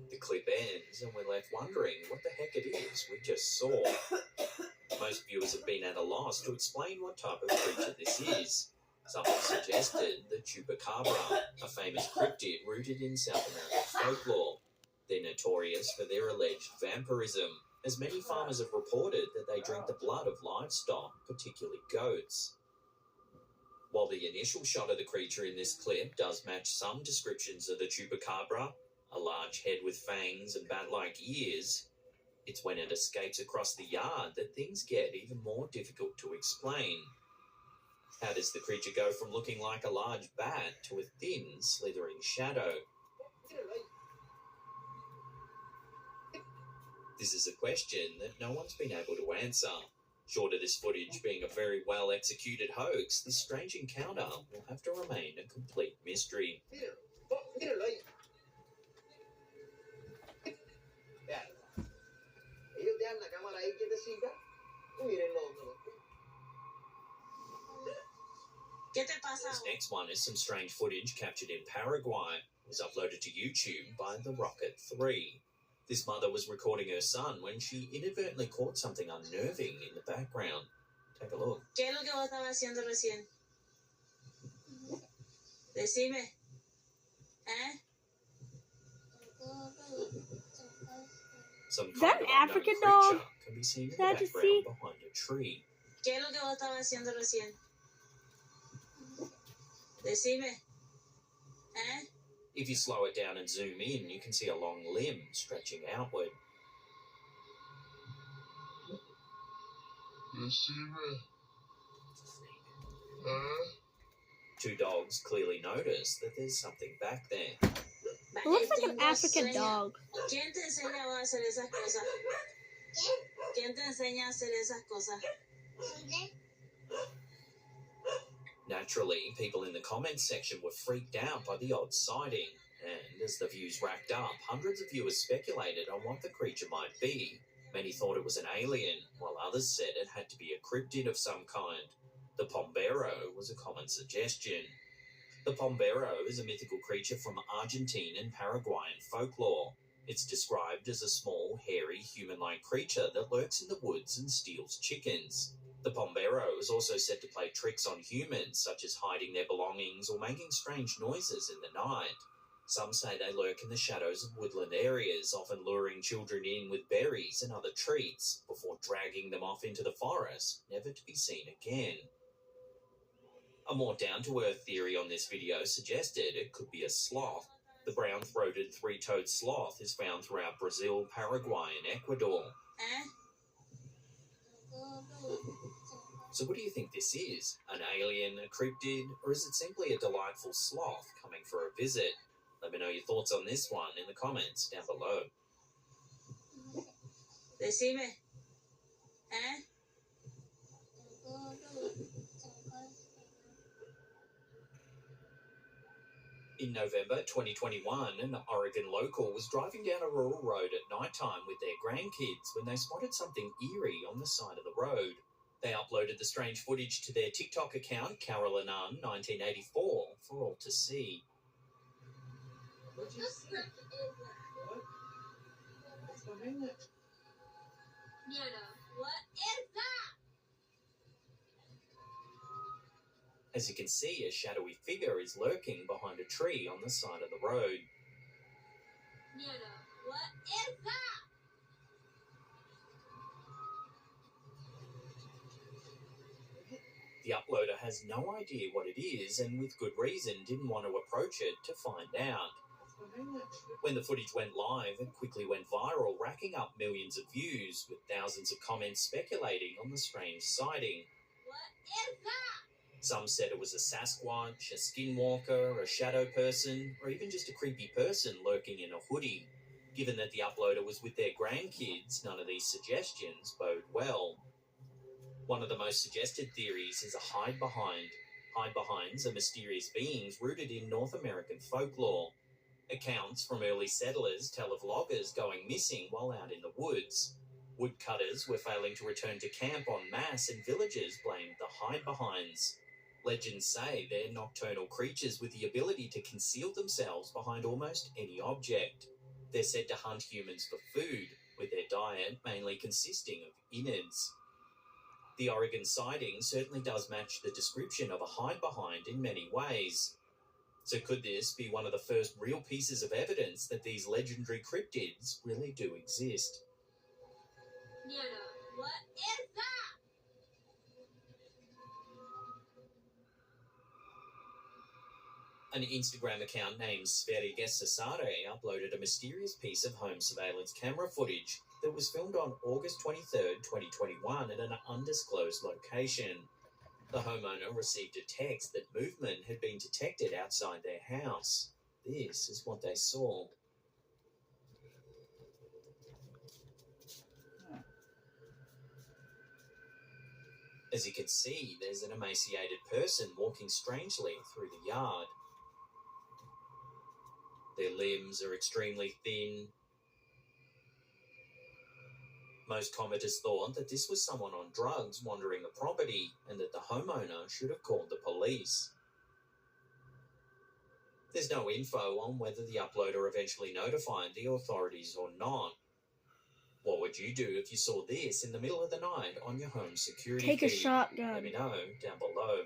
The clip ends and we're left wondering what the heck it is we just saw. Most viewers have been at a loss to explain what type of creature this is. Some have suggested the chupacabra, a famous cryptid rooted in South American folklore. They're notorious for their alleged vampirism, as many farmers have reported that they drink the blood of livestock, particularly goats. While the initial shot of the creature in this clip does match some descriptions of the chupacabra, a large head with fangs and bat-like ears, it's when it escapes across the yard that things get even more difficult to explain. How does the creature go from looking like a large bat to a thin, slithering shadow? This is a question that no one's been able to answer. Short of this footage being a very well-executed hoax, this strange encounter will have to remain a complete mystery. This next one is some strange footage captured in Paraguay. It was uploaded to YouTube by The Rocket 3. This mother was recording her son when she inadvertently caught something unnerving in the background. Take a look. ¿Qué es lo que vos estabas haciendo recién? Decime. ¿Eh? Some Is that kind an of unknown African creature dog? can be seen in the Sad to background see. behind a tree. ¿Qué es lo que vos estabas haciendo recién? Decime. ¿Eh? If you slow it down and zoom in, you can see a long limb stretching outward. Two dogs clearly notice that there's something back there. It looks like an African dog. ¿Quién te enseña a hacer esas cosas? ¿Quién te enseña a hacer esas cosas? Naturally, people in the comments section were freaked out by the odd sighting, and as the views racked up, hundreds of viewers speculated on what the creature might be. Many thought it was an alien, while others said it had to be a cryptid of some kind. The Pombero was a common suggestion. The Pombero is a mythical creature from Argentine and Paraguayan folklore. It's described as a small, hairy, human-like creature that lurks in the woods and steals chickens. The Pombero is also said to play tricks on humans, such as hiding their belongings or making strange noises in the night. Some say they lurk in the shadows of woodland areas, often luring children in with berries and other treats, before dragging them off into the forest, never to be seen again. A more down-to-earth theory on this video suggested it could be a sloth. The brown-throated three-toed sloth is found throughout Brazil, Paraguay, and Ecuador. So what do you think this is? An alien, a cryptid, or is it simply a delightful sloth coming for a visit? Let me know your thoughts on this one in the comments down below. Decime. ¿Eh? In November 2021, an Oregon local was driving down a rural road at nighttime with their grandkids when they spotted something eerie on the side of the road. They uploaded the strange footage to their TikTok account, Carolyn Unn 1984, for all to see. What you see? What's behind it? What is that? As you can see, a shadowy figure is lurking behind a tree on the side of the road. What is that? The uploader has no idea what it is and with good reason didn't want to approach it to find out. When the footage went live, it quickly went viral, racking up millions of views with thousands of comments speculating on the strange sighting. What is that? Some said it was a Sasquatch, a skinwalker, a shadow person, or even just a creepy person lurking in a hoodie. Given that the uploader was with their grandkids, none of these suggestions bode well. One of the most suggested theories is a hide-behind. Hide-behinds are mysterious beings rooted in North American folklore. Accounts from early settlers tell of loggers going missing while out in the woods. Woodcutters were failing to return to camp en masse, and villagers blamed the hide-behinds. Legends say they're nocturnal creatures with the ability to conceal themselves behind almost any object. They're said to hunt humans for food, with their diet mainly consisting of innards. The Oregon sighting certainly does match the description of a hide-behind in many ways. So could this be one of the first real pieces of evidence that these legendary cryptids really do exist? Nana, what is that? An Instagram account named Sverige Cesare uploaded a mysterious piece of home surveillance camera footage that was filmed on August 23rd, 2021 at an undisclosed location. The homeowner received a text that movement had been detected outside their house. This is what they saw. As you can see, there's an emaciated person walking strangely through the yard. Their limbs are extremely thin. Most commenters thought that this was someone on drugs wandering the property and that the homeowner should have called the police. There's no info on whether the uploader eventually notified the authorities or not. What would you do if you saw this in the middle of the night on your home security Take a feed? shotgun. Let me know down below.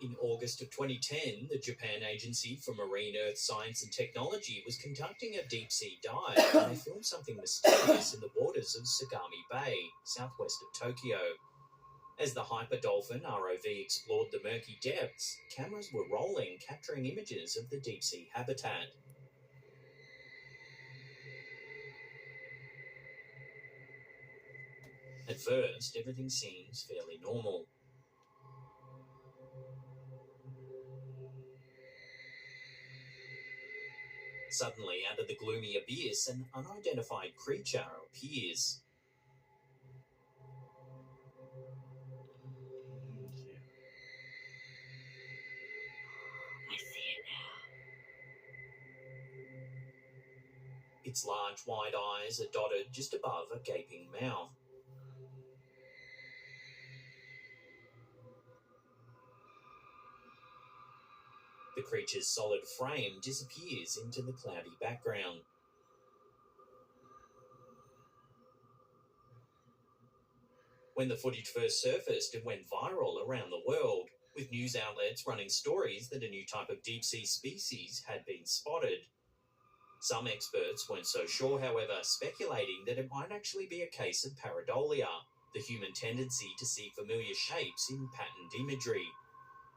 In August of 2010, the Japan Agency for Marine Earth Science and Technology was conducting a deep-sea dive and they filmed something mysterious in the waters of Sagami Bay, southwest of Tokyo. As the Hyperdolphin ROV explored the murky depths, cameras were rolling, capturing images of the deep-sea habitat. At first, everything seems fairly normal. Suddenly, out of the gloomy abyss, an unidentified creature appears. I see it now. Its large, wide eyes are dotted just above a gaping mouth. The creature's solid frame disappears into the cloudy background. When the footage first surfaced, it went viral around the world, with news outlets running stories that a new type of deep-sea species had been spotted. Some experts weren't so sure, however, speculating that it might actually be a case of pareidolia, the human tendency to see familiar shapes in patterned imagery.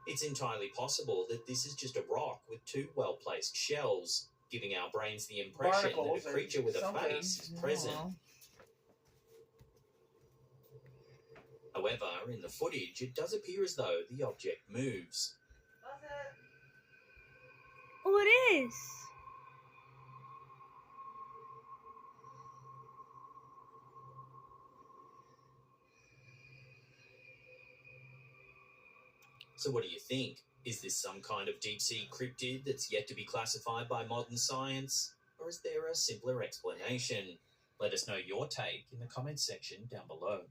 It's entirely possible that this is just a rock with two well-placed shells, giving our brains the impression that a creature with a face is present. However, in the footage, it does appear as though the object moves. Oh, it is. So what do you think? Is this some kind of deep-sea cryptid that's yet to be classified by modern science? Or is there a simpler explanation? Let us know your take in the comments section down below.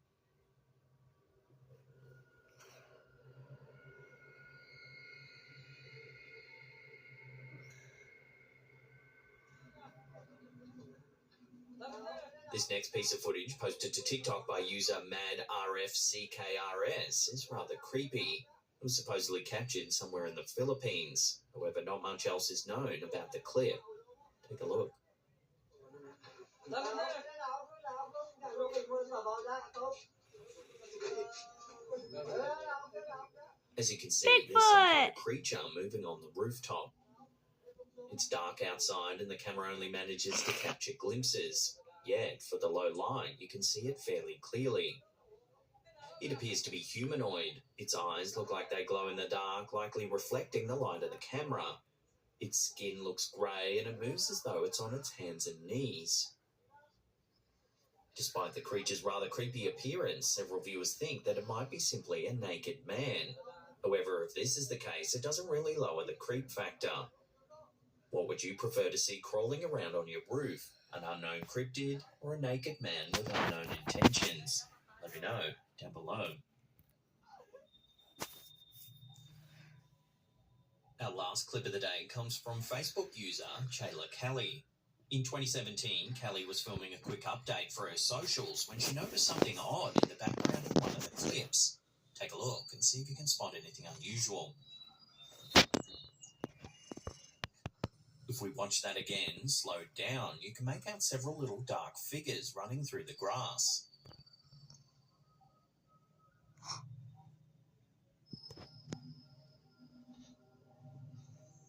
This next piece of footage, posted to TikTok by user MadRFCKRS, is rather creepy. It was supposedly captured somewhere in the Philippines. However, not much else is known about the clip. Take a look. As you can see, there's some kind of creature moving on the rooftop. It's dark outside and the camera only manages to capture glimpses. Yet, for the low light, you can see it fairly clearly. It appears to be humanoid. Its eyes look like they glow in the dark, likely reflecting the light of the camera. Its skin looks grey and it moves as though it's on its hands and knees. Despite the creature's rather creepy appearance, several viewers think that it might be simply a naked man. However, if this is the case, it doesn't really lower the creep factor. What would you prefer to see crawling around on your roof? An unknown cryptid or a naked man with unknown intentions? Let me know down below. Our last clip of the day comes from Facebook user Chayla Kelly. In 2017, Kelly was filming a quick update for her socials when she noticed something odd in the background of one of the clips. Take a look and see if you can spot anything unusual. If we watch that again, slowed down, you can make out several little dark figures running through the grass.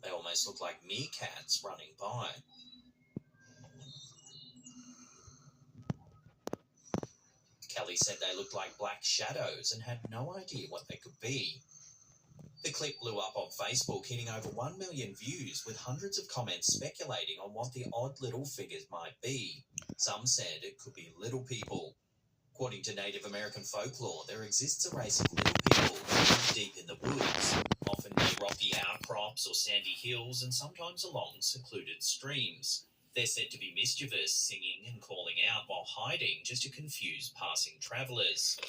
They almost look like meerkats running by. Kelly said they looked like black shadows and had no idea what they could be. The clip blew up on Facebook, hitting over 1 million views, with hundreds of comments speculating on what the odd little figures might be. Some said it could be little people. According to Native American folklore, there exists a race of little people who live deep in the woods, often near rocky outcrops or sandy hills, and sometimes along secluded streams. They're said to be mischievous, singing and calling out while hiding just to confuse passing travellers.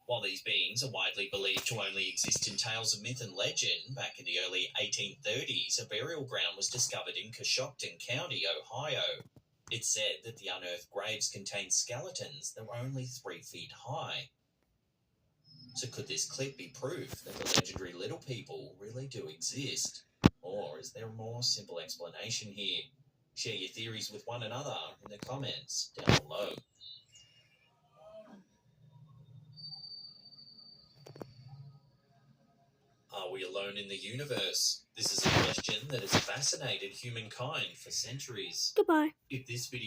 While these beings are widely believed to only exist in tales of myth and legend, back in the early 1830s, a burial ground was discovered in Coshocton County, Ohio. It's said that the unearthed graves contained skeletons that were only 3 feet high. So could this clip be proof that the legendary little people really do exist? Or is there a more simple explanation here? Share your theories with one another in the comments down below. Are we alone in the universe? This is a question that has fascinated humankind for centuries. Goodbye. If this video